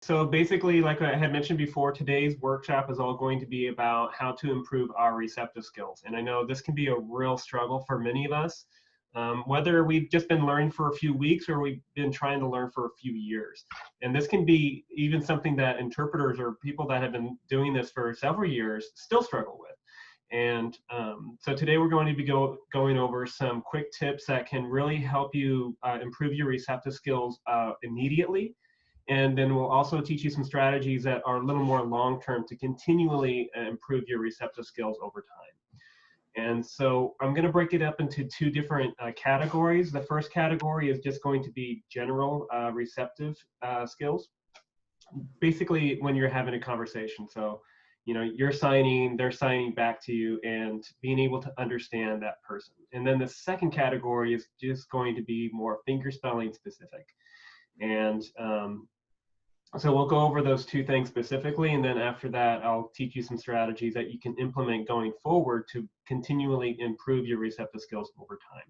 So basically, like I had mentioned before, today's workshop is all going to be about how to improve our receptive skills. And I know this can be a real struggle for many of us, whether we've just been learning for a few weeks or we've been trying to learn for a few years. And this can be even something that interpreters or people that have been doing this for several years still struggle with. And so today we're going to be going over some quick tips that can really help you improve your receptive skills immediately. And then we'll also teach you some strategies that are a little more long-term to continually improve your receptive skills over time. And so I'm going to break it up into two different categories. The first category is just going to be general receptive skills, basically when you're having a conversation. So, you know, you're signing, they're signing back to you, and being able to understand that person. And then the second category is just going to be more finger spelling specific. And so we'll go over those two things specifically, and then after that, I'll teach you some strategies that you can implement going forward to continually improve your receptive skills over time.